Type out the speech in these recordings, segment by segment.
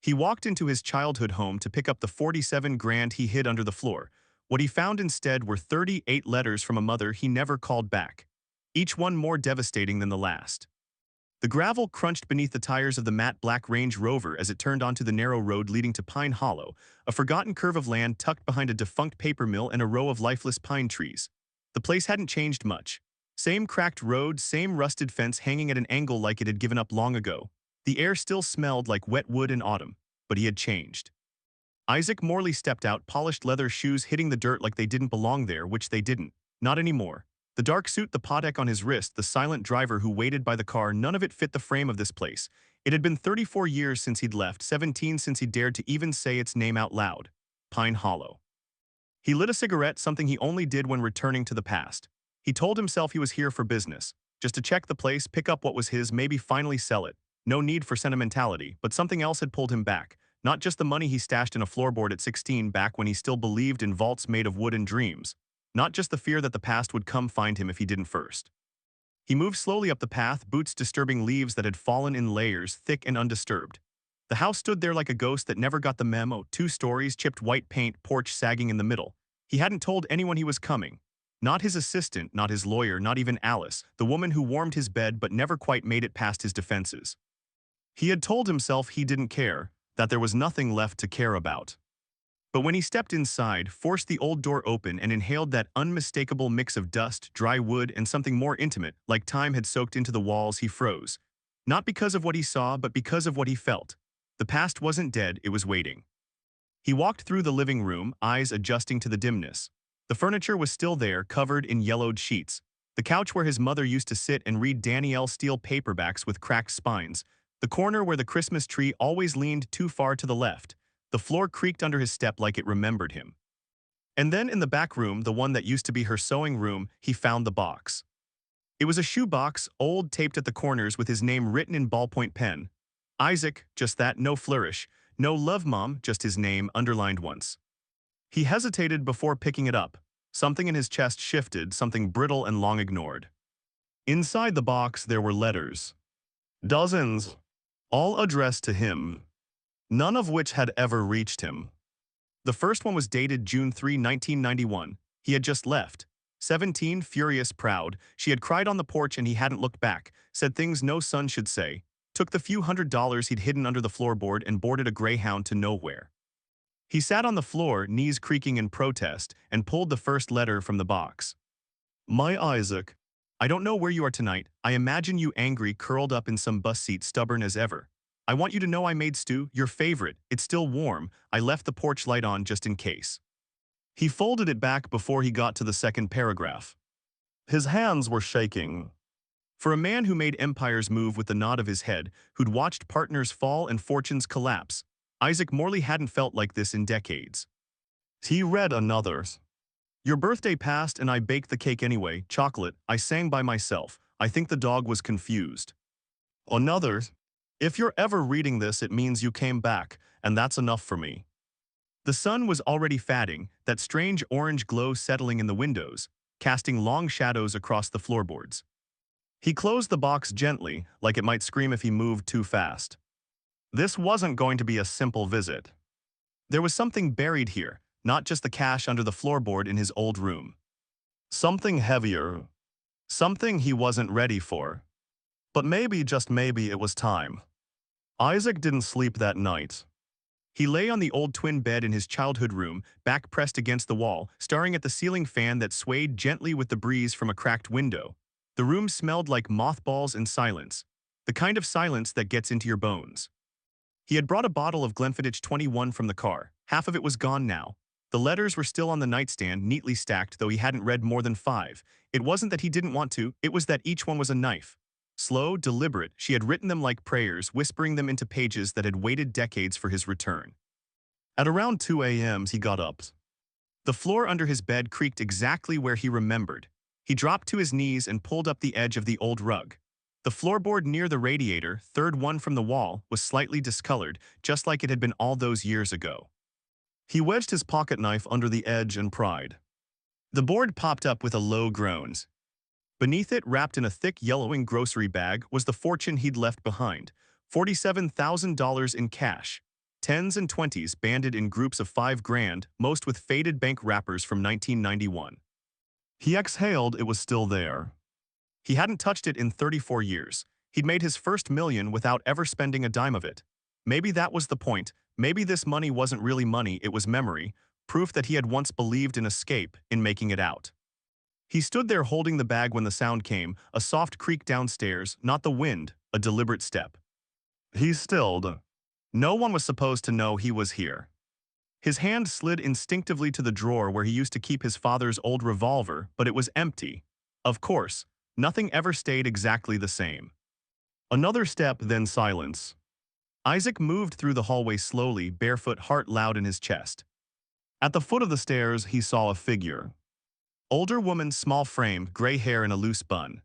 He walked into his childhood home to pick up the 47 grand he hid under the floor. What he found instead were 38 letters from a mother he never called back, each one more devastating than the last. The gravel crunched beneath the tires of the matte black Range Rover as it turned onto the narrow road leading to Pine Hollow, a forgotten curve of land tucked behind a defunct paper mill and a row of lifeless pine trees. The place hadn't changed much. Same cracked road, same rusted fence hanging at an angle like it had given up long ago. The air still smelled like wet wood in autumn, but he had changed. Isaac Morley stepped out, polished leather shoes hitting the dirt like they didn't belong there, which they didn't. Not anymore. The dark suit, the podek on his wrist, the silent driver who waited by the car, none of it fit the frame of this place. It had been 34 years since he'd left, 17 since he dared to even say its name out loud. Pine Hollow. He lit a cigarette, something he only did when returning to the past. He told himself he was here for business, just to check the place, pick up what was his, maybe finally sell it. No need for sentimentality, but something else had pulled him back. Not just the money he stashed in a floorboard at 16 back when he still believed in vaults made of wood and dreams. Not just the fear that the past would come find him if he didn't first. He moved slowly up the path, boots disturbing leaves that had fallen in layers, thick and undisturbed. The house stood there like a ghost that never got the memo, 2 stories, chipped white paint, porch sagging in the middle. He hadn't told anyone he was coming. Not his assistant, not his lawyer, not even Alice, the woman who warmed his bed but never quite made it past his defenses. He had told himself he didn't care, that there was nothing left to care about. But when he stepped inside, forced the old door open and inhaled that unmistakable mix of dust, dry wood, and something more intimate, like time had soaked into the walls, he froze. Not because of what he saw, but because of what he felt. The past wasn't dead, it was waiting. He walked through the living room, eyes adjusting to the dimness. The furniture was still there, covered in yellowed sheets. The couch where his mother used to sit and read Danielle Steele paperbacks with cracked spines. The corner where the Christmas tree always leaned too far to the left. The floor creaked under his step like it remembered him. And then in the back room, the one that used to be her sewing room, he found the box. It was a shoe box, old, taped at the corners with his name written in ballpoint pen. Isaac, just that, no flourish. No love mom, just his name, underlined once. He hesitated before picking it up. Something in his chest shifted, something brittle and long ignored. Inside the box there were letters. Dozens. All addressed to him. None of which had ever reached him. The first one was dated June 3, 1991. He had just left. 17, furious, proud. She had cried on the porch and he hadn't looked back, said things no son should say, took the few $100s he'd hidden under the floorboard and boarded a Greyhound to nowhere. He sat on the floor, knees creaking in protest, and pulled the first letter from the box. My Isaac, I don't know where you are tonight. I imagine you angry, curled up in some bus seat, stubborn as ever. I want you to know I made stew, your favorite. It's still warm. I left the porch light on just in case. He folded it back before he got to the second paragraph. His hands were shaking. For a man who made empires move with the nod of his head, who'd watched partners fall and fortunes collapse, Isaac Morley hadn't felt like this in decades. He read another. Your birthday passed and I baked the cake anyway, chocolate, I sang by myself. I think the dog was confused. Another. If you're ever reading this, it means you came back, and that's enough for me. The sun was already fading, that strange orange glow settling in the windows, casting long shadows across the floorboards. He closed the box gently, like it might scream if he moved too fast. This wasn't going to be a simple visit. There was something buried here, not just the cash under the floorboard in his old room. Something heavier. Something he wasn't ready for. But maybe, just maybe, it was time. Isaac didn't sleep that night. He lay on the old twin bed in his childhood room, back pressed against the wall, staring at the ceiling fan that swayed gently with the breeze from a cracked window. The room smelled like mothballs and silence, the kind of silence that gets into your bones. He had brought a bottle of Glenfiddich 21 from the car. Half of it was gone now. The letters were still on the nightstand, neatly stacked, though he hadn't read more than 5. It wasn't that he didn't want to, it was that each one was a knife. Slow, deliberate, she had written them like prayers, whispering them into pages that had waited decades for his return. At around 2 a.m. he got up. The floor under his bed creaked exactly where he remembered. He dropped to his knees and pulled up the edge of the old rug. The floorboard near the radiator, third one from the wall, was slightly discolored, just like it had been all those years ago. He wedged his pocket knife under the edge and pried. The board popped up with a low groan. Beneath it, wrapped in a thick yellowing grocery bag, was the fortune he'd left behind. $47,000 in cash. tens and twenties banded in groups of $5 grand, most with faded bank wrappers from 1991. He exhaled, it was still there. He hadn't touched it in 34 years. He'd made his first million without ever spending a dime of it. Maybe that was the point. Maybe this money wasn't really money, it was memory, proof that he had once believed in escape, in making it out. He stood there holding the bag when the sound came, a soft creak downstairs, not the wind, a deliberate step. He stilled. No one was supposed to know he was here. His hand slid instinctively to the drawer where he used to keep his father's old revolver, but it was empty. Of course, nothing ever stayed exactly the same. Another step, then silence. Isaac moved through the hallway slowly, barefoot, heart loud in his chest. At the foot of the stairs, he saw a figure. Older woman, small frame, gray hair in a loose bun.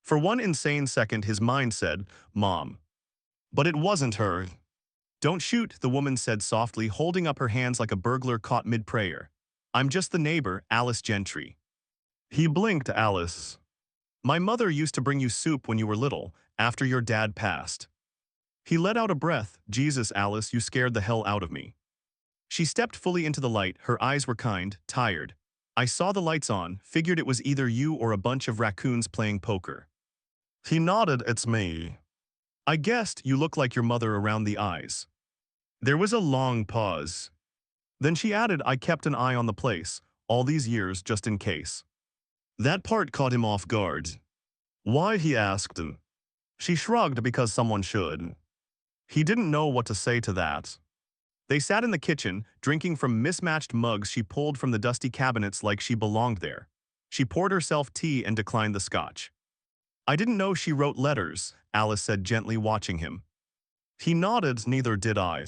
For one insane second, his mind said, Mom. But it wasn't her. Don't shoot, the woman said softly, holding up her hands like a burglar caught mid-prayer. I'm just the neighbor, Alice Gentry. He blinked. Alice. My mother used to bring you soup when you were little, after your dad passed. He let out a breath. Jesus, Alice, you scared the hell out of me. She stepped fully into the light, her eyes were kind, tired. I saw the lights on, figured it was either you or a bunch of raccoons playing poker. He nodded, it's me. I guessed you look like your mother around the eyes. There was a long pause. Then she added, I kept an eye on the place, all these years just in case. That part caught him off guard. Why, he asked. She shrugged, because someone should. He didn't know what to say to that. They sat in the kitchen, drinking from mismatched mugs she pulled from the dusty cabinets like she belonged there. She poured herself tea and declined the scotch. I didn't know she wrote letters, Alice said gently, watching him. He nodded, neither did I.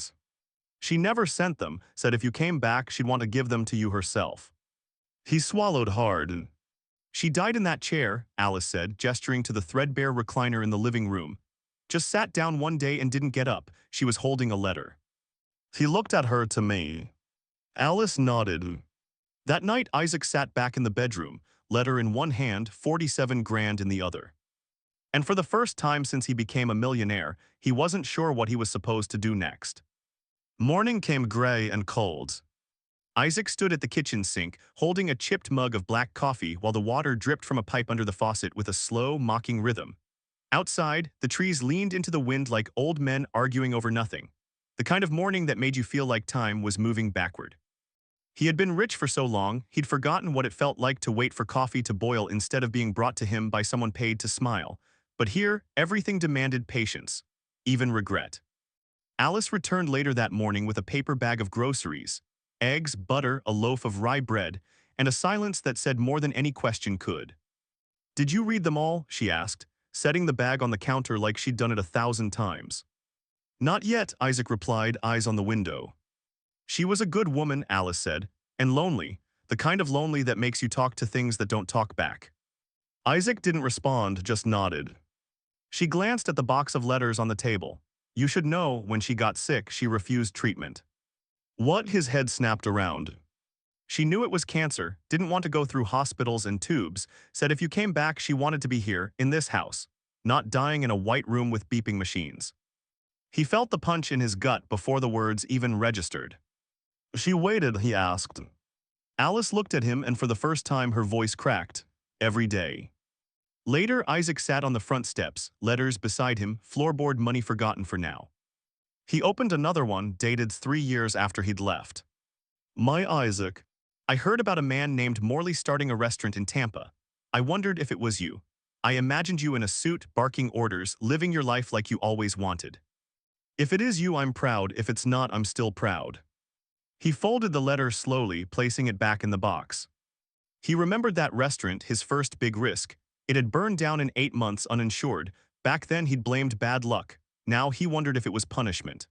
She never sent them, said if you came back she'd want to give them to you herself. He swallowed hard. She died in that chair, Alice said, gesturing to the threadbare recliner in the living room. Just sat down one day and didn't get up. She was holding a letter. He looked at her, to me. Alice nodded. That night Isaac sat back in the bedroom, letter in one hand, 47 grand in the other. And for the first time since he became a millionaire, he wasn't sure what he was supposed to do next. Morning came gray and cold. Isaac stood at the kitchen sink, holding a chipped mug of black coffee while the water dripped from a pipe under the faucet with a slow, mocking rhythm. Outside, the trees leaned into the wind like old men arguing over nothing. The kind of morning that made you feel like time was moving backward. He had been rich for so long, he'd forgotten what it felt like to wait for coffee to boil instead of being brought to him by someone paid to smile. But here, everything demanded patience, even regret. Alice returned later that morning with a paper bag of groceries, eggs, butter, a loaf of rye bread, and a silence that said more than any question could. Did you read them all? She asked, setting the bag on the counter like she'd done it 1,000 times. Not yet, Isaac replied, eyes on the window. She was a good woman, Alice said, and lonely, the kind of lonely that makes you talk to things that don't talk back. Isaac didn't respond, just nodded. She glanced at the box of letters on the table. You should know, when she got sick, she refused treatment. What? His head snapped around. She knew it was cancer, didn't want to go through hospitals and tubes, said if you came back she wanted to be here, in this house, not dying in a white room with beeping machines. He felt the punch in his gut before the words even registered. She waited, he asked. Alice looked at him and for the first time her voice cracked. Every day. Later, Isaac sat on the front steps, letters beside him, floorboard money forgotten for now. He opened another one, dated 3 years after he'd left. My Isaac. I heard about a man named Morelli starting a restaurant in Tampa. I wondered if it was you. I imagined you in a suit, barking orders, living your life like you always wanted. If it is you, I'm proud. If it's not, I'm still proud. He folded the letter slowly, placing it back in the box. He remembered that restaurant, his first big risk. It had burned down in 8 months uninsured. Back then he'd blamed bad luck. Now he wondered if it was punishment.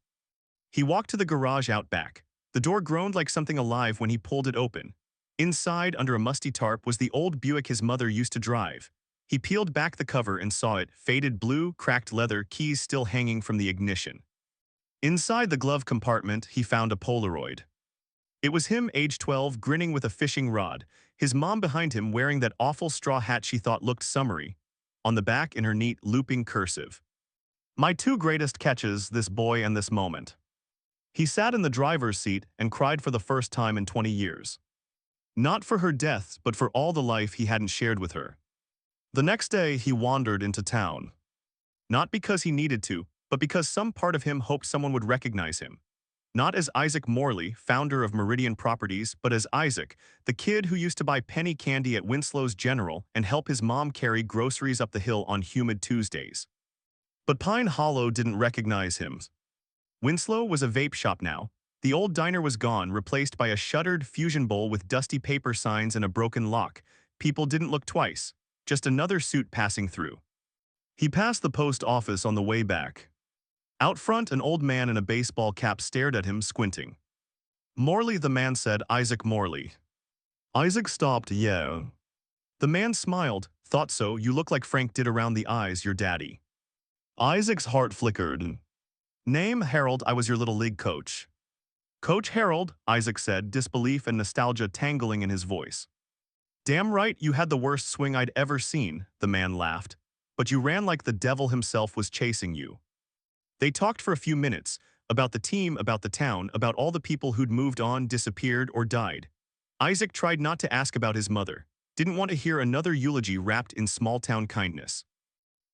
He walked to the garage out back. The door groaned like something alive when he pulled it open. Inside, under a musty tarp, was the old Buick his mother used to drive. He peeled back the cover and saw it, faded blue, cracked leather, keys still hanging from the ignition. Inside the glove compartment, he found a Polaroid. It was him, age 12, grinning with a fishing rod, his mom behind him wearing that awful straw hat she thought looked summery. On the back, in her neat, looping cursive. My 2 greatest catches, this boy and this moment. He sat in the driver's seat and cried for the first time in 20 years. Not for her death, but for all the life he hadn't shared with her. The next day, he wandered into town. Not because he needed to, but because some part of him hoped someone would recognize him. Not as Isaac Morley, founder of Meridian Properties, but as Isaac, the kid who used to buy penny candy at Winslow's General and help his mom carry groceries up the hill on humid Tuesdays. But Pine Hollow didn't recognize him. Winslow was a vape shop now. The old diner was gone, replaced by a shuttered fusion bowl with dusty paper signs and a broken lock. People didn't look twice, just another suit passing through. He passed the post office on the way back. Out front, an old man in a baseball cap stared at him, squinting. "Morley," the man said. "Isaac Morley." Isaac stopped. "Yeah." The man smiled. "Thought so. You look like Frank did around the eyes, your daddy." Isaac's heart flickered. "Name Harold. I was your little league coach." "Coach Harold," Isaac said, disbelief and nostalgia tangling in his voice. "Damn right, you had the worst swing I'd ever seen," the man laughed. "But you ran like the devil himself was chasing you." They talked for a few minutes, about the team, about the town, about all the people who'd moved on, disappeared, or died. Isaac tried not to ask about his mother, didn't want to hear another eulogy wrapped in small-town kindness.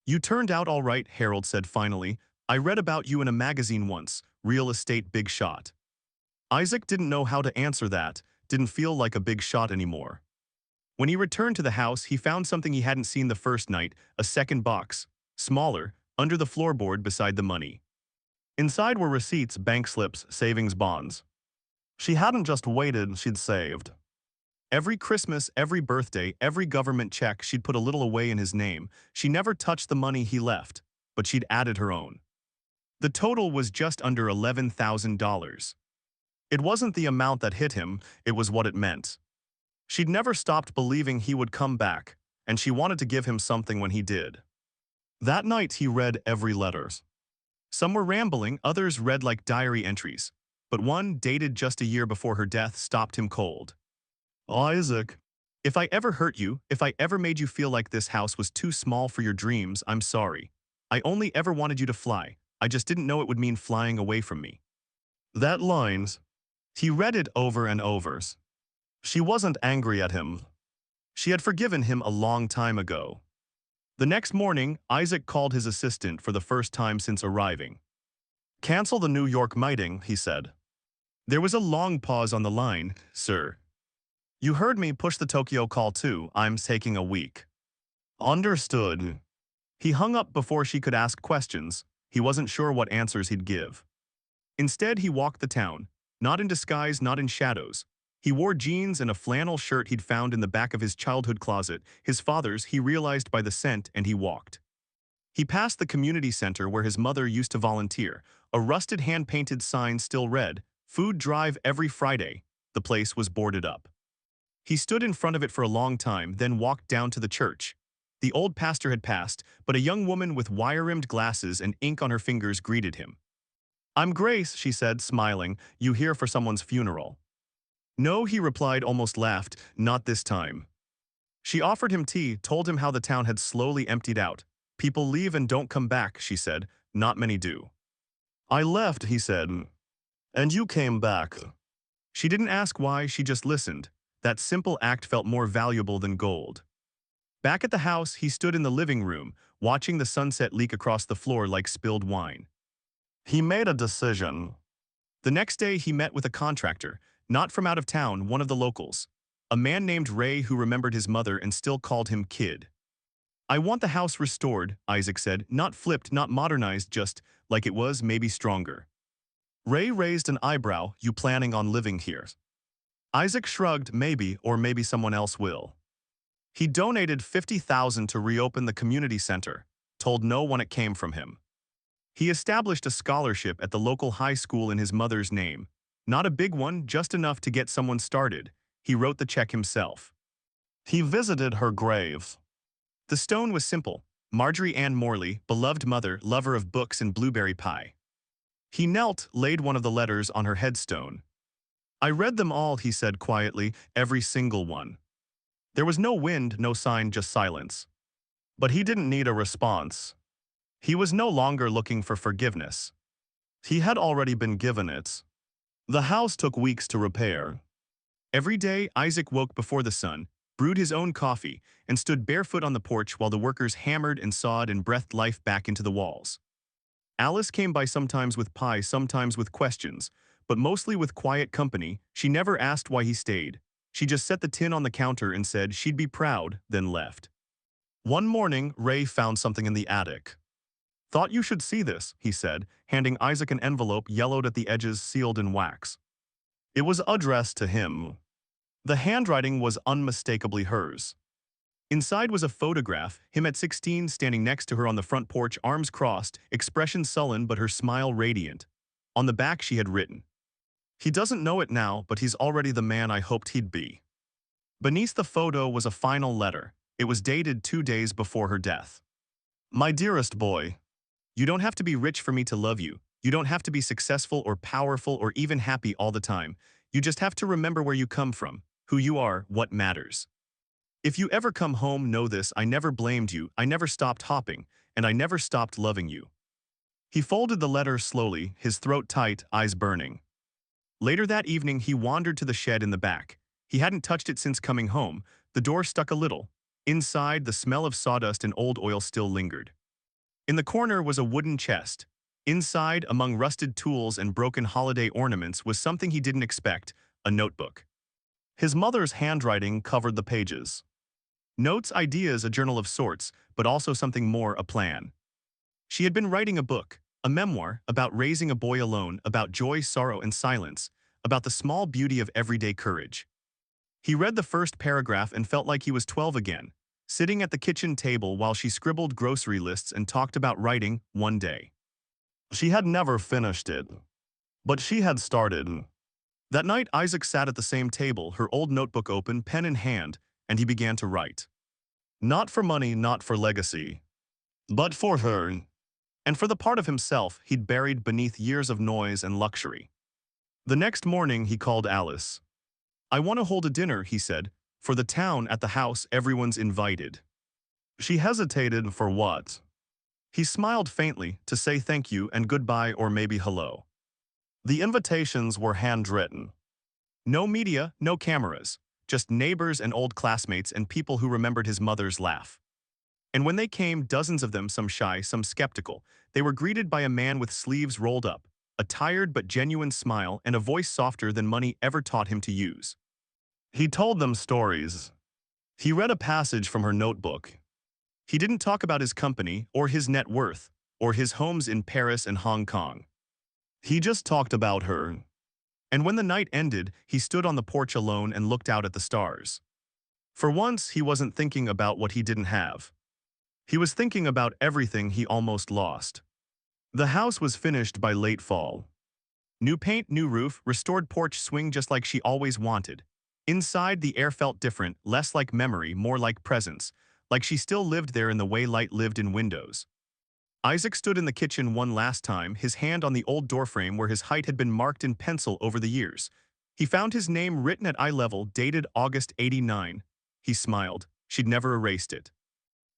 "You turned out all right," Harold said finally. "I read about you in a magazine once, real estate big shot." Isaac didn't know how to answer that, didn't feel like a big shot anymore. When he returned to the house, he found something he hadn't seen the first night, a second box, smaller, under the floorboard beside the money. Inside were receipts, bank slips, savings bonds. She hadn't just waited, she'd saved. Every Christmas, every birthday, every government check, she'd put a little away in his name. She never touched the money he left, but she'd added her own. The total was just under $11,000. It wasn't the amount that hit him, it was what it meant. She'd never stopped believing he would come back, and she wanted to give him something when he did. That night he read every letter. Some were rambling, others read like diary entries, but one, dated just a year before her death, stopped him cold. "Isaac, if I ever hurt you, if I ever made you feel like this house was too small for your dreams, I'm sorry. I only ever wanted you to fly. I just didn't know it would mean flying away from me." That lines. He read it over and over. She wasn't angry at him. She had forgiven him a long time ago. The next morning, Isaac called his assistant for the first time since arriving. "Cancel the New York meeting," he said. There was a long pause on the line. "Sir. You heard me. Push the Tokyo call too. I'm taking a week." "Understood." He hung up before she could ask questions. He wasn't sure what answers he'd give. Instead, he walked the town, not in disguise, not in shadows. He wore jeans and a flannel shirt he'd found in the back of his childhood closet, his father's, he realized by the scent, and he walked. He passed the community center where his mother used to volunteer. A rusted hand-painted sign still read, "Food drive every Friday." The place was boarded up. He stood in front of it for a long time, then walked down to the church. The old pastor had passed, but a young woman with wire-rimmed glasses and ink on her fingers greeted him. "I'm Grace," she said, smiling. "You here for someone's funeral?" "No," he replied, almost laughed. "Not this time." She offered him tea, told him how the town had slowly emptied out. "People leave and don't come back," she said. "Not many do." "I left," he said. "And you came back." She didn't ask why, she just listened. That simple act felt more valuable than gold. Back at the house, he stood in the living room, watching the sunset leak across the floor like spilled wine. He made a decision. The next day, he met with a contractor, not from out of town, one of the locals. A man named Ray who remembered his mother and still called him Kid. "I want the house restored," Isaac said, "not flipped, not modernized, just like it was, maybe stronger." Ray raised an eyebrow. "You planning on living here?" Isaac shrugged. "Maybe, or maybe someone else will." He donated $50,000 to reopen the community center, told no one it came from him. He established a scholarship at the local high school in his mother's name. Not a big one, just enough to get someone started. He wrote the check himself. He visited her grave. The stone was simple. Marjorie Ann Morley, beloved mother, lover of books and blueberry pie. He knelt, laid one of the letters on her headstone. "I read them all," he said quietly, "every single one." There was no wind, no sign, just silence. But he didn't need a response. He was no longer looking for forgiveness. He had already been given it. The house took weeks to repair. Every day, Isaac woke before the sun, brewed his own coffee, and stood barefoot on the porch while the workers hammered and sawed and breathed life back into the walls. Alice came by sometimes with pie, sometimes with questions, but mostly with quiet company. She never asked why he stayed. She just set the tin on the counter and said she'd be proud, then left. One morning, Ray found something in the attic. "Thought you should see this," he said, handing Isaac an envelope yellowed at the edges, sealed in wax. It was addressed to him. The handwriting was unmistakably hers. Inside was a photograph, him at 16 standing next to her on the front porch, arms crossed, expression sullen but her smile radiant. On the back she had written, "He doesn't know it now, but he's already the man I hoped he'd be." Beneath the photo was a final letter. It was dated 2 days before her death. "My dearest boy, you don't have to be rich for me to love you. You don't have to be successful or powerful or even happy all the time. You just have to remember where you come from, who you are, what matters. If you ever come home, know this: I never blamed you, I never stopped hopping, and I never stopped loving you." He folded the letter slowly, his throat tight, eyes burning. Later that evening, he wandered to the shed in the back. He hadn't touched it since coming home. The door stuck a little. Inside, the smell of sawdust and old oil still lingered. In the corner was a wooden chest. Inside, among rusted tools and broken holiday ornaments, was something he didn't expect: a notebook. His mother's handwriting covered the pages. Notes, ideas, a journal of sorts, but also something more: a plan. She had been writing a book, a memoir, about raising a boy alone, about joy, sorrow, and silence, about the small beauty of everyday courage. He read the first paragraph and felt like he was 12 again, sitting at the kitchen table while she scribbled grocery lists and talked about writing one day. She had never finished it, but she had started. That night, Isaac sat at the same table, her old notebook open, pen in hand, and he began to write. Not for money, not for legacy, but for her, and for the part of himself he'd buried beneath years of noise and luxury. The next morning, he called Alice. "I want to hold a dinner," he said. "For the town, at the house, everyone's invited." She hesitated. "For what?" He smiled faintly, "To say thank you and goodbye, or maybe hello." The invitations were handwritten. No media, no cameras, just neighbors and old classmates and people who remembered his mother's laugh. And when they came, dozens of them, some shy, some skeptical, they were greeted by a man with sleeves rolled up, a tired but genuine smile, and a voice softer than money ever taught him to use. He told them stories. He read a passage from her notebook. He didn't talk about his company, or his net worth, or his homes in Paris and Hong Kong. He just talked about her. And when the night ended, he stood on the porch alone and looked out at the stars. For once, he wasn't thinking about what he didn't have. He was thinking about everything he almost lost. The house was finished by late fall. New paint, new roof, restored porch swing just like she always wanted. Inside, the air felt different, less like memory, more like presence, like she still lived there in the way light lived in windows. Isaac stood in the kitchen one last time, his hand on the old doorframe where his height had been marked in pencil over the years. He found his name written at eye level, dated August '89. He smiled. She'd never erased it.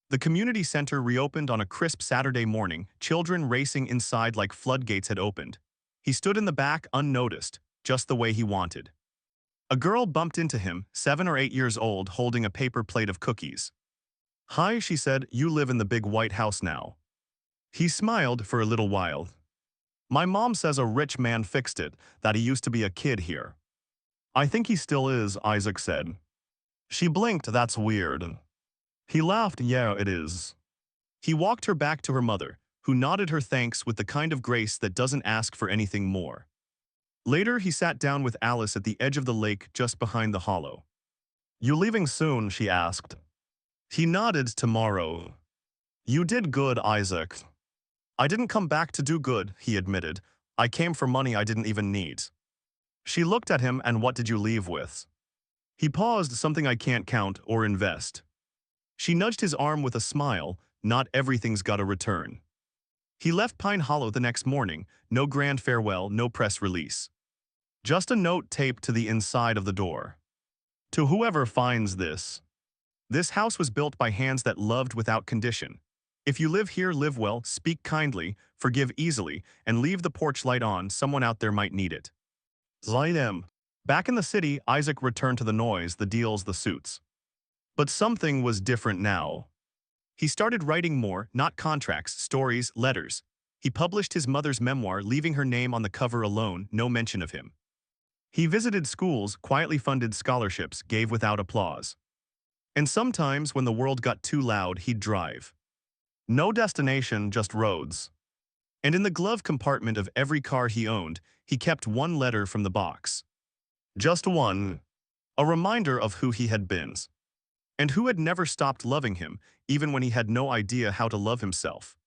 The community center reopened on a crisp Saturday morning, children racing inside like floodgates had opened. He stood in the back unnoticed, just the way he wanted. A girl bumped into him, 7 or 8 years old, holding a paper plate of cookies. "Hi," she said, "you live in the big white house now." He smiled for a little while. "My mom says a rich man fixed it, that he used to be a kid here." "I think he still is," Isaac said. She blinked. "That's weird." He laughed. "Yeah, it is." He walked her back to her mother, who nodded her thanks with the kind of grace that doesn't ask for anything more. Later, he sat down with Alice at the edge of the lake just behind the hollow. "You leaving soon?" she asked. He nodded. "Tomorrow." "You did good, Isaac." "I didn't come back to do good," he admitted. "I came for money I didn't even need." She looked at him. "And what did you leave with?" He paused. "Something I can't count or invest." She nudged his arm with a smile. "Not everything's got a return." He left Pine Hollow the next morning, no grand farewell, no press release. Just a note taped to the inside of the door. "To whoever finds this. This house was built by hands that loved without condition. If you live here, live well, speak kindly, forgive easily, and leave the porch light on. Someone out there might need it." Zaydem. Back in the city, Isaac returned to the noise, the deals, the suits. But something was different now. He started writing more, not contracts, stories, letters. He published his mother's memoir, leaving her name on the cover alone, no mention of him. He visited schools, quietly funded scholarships, gave without applause. And sometimes, when the world got too loud, he'd drive. No destination, just roads. And in the glove compartment of every car he owned, he kept one letter from the box. Just one. A reminder of who he had been. And who had never stopped loving him, even when he had no idea how to love himself.